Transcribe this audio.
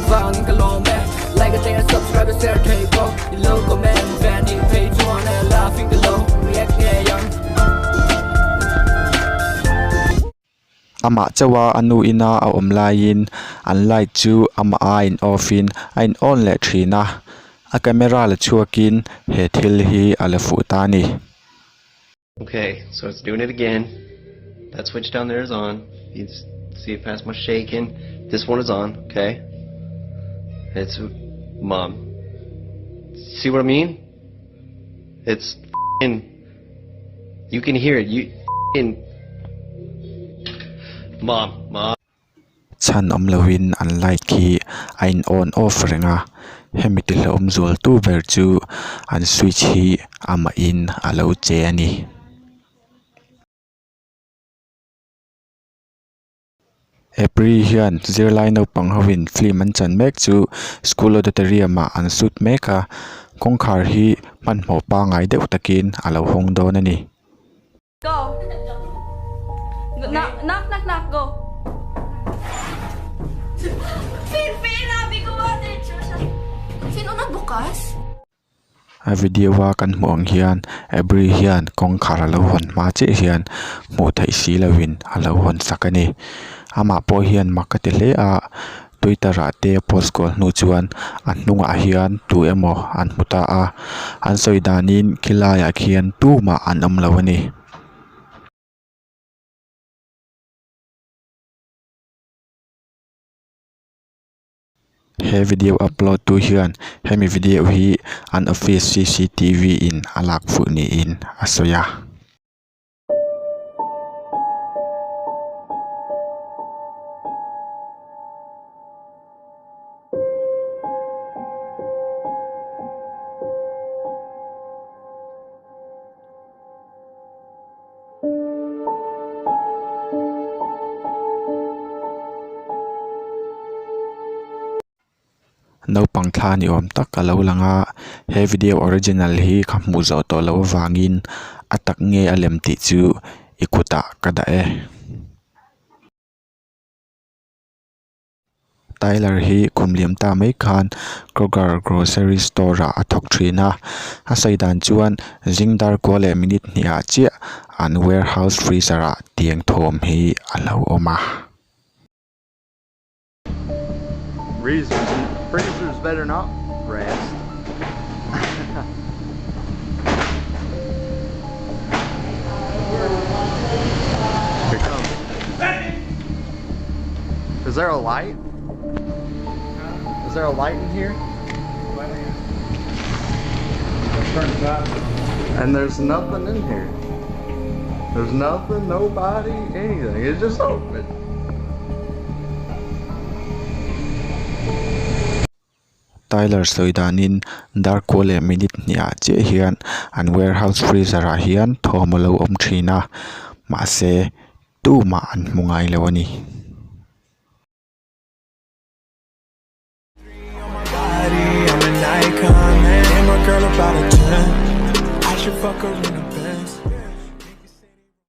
vang in lawm like a thing subscribe and share table the local man fan page on and laughing the low react young ama chawa anu ina a omlain an light chu ama a in offin in on le thina a camera la chuakin he thil hi ala fu ta ni. Okay, so it's doing it again. That switch down there is on. You see it past my shaking. This one is on, okay? It's mom. See what I mean? It's you can hear it. You mom. Chan omlawin an light ki in on off renga hemitil omzol tu ber chu an switch hi ama in alo che ani. April hian zirlai no panghawin film an chan mek chu school auditorium ma an sut meka kongkhar hi manhmo pa ngai deuh takin alo hong don ani. Go. Knock, go. Fin, abi ko ate. Fin, nagbukas? A video wa kan muang hian April hian kongkhar alo hon ma che hian mu thai si lawin alo hon sakani. Ama po hian makatile a Twitter te post ko nu chuan an nunga hian tu emo an muta a an soidanin kilaya khian tu ma an amlawani. He video upload tu hian hemi video hi an office CCTV in alak fu ni in asoya. No pang thla ni om tak alo langa he video original hi khamu zo to lo wangin atak nge alem ti chu ikuta kada e. Tyler hi kumliam ta mai khan Kroger grocery store ra athok thina a saidan chuan jingdar ko le minute nia chia an warehouse freezer ra tiang thom hi alo oma. Freezers better not rest. Here it comes. Is there a light? Is there a light in here? And there's nothing in here. There's nothing, nobody, anything. It's just open. Tyler soidanin dark kole minute nia che hian an warehouse freezer a hian thomalo om thina ma se tu ma an mungai lewani. I'm an icon, man. And my girl about a 10. I should fuck her.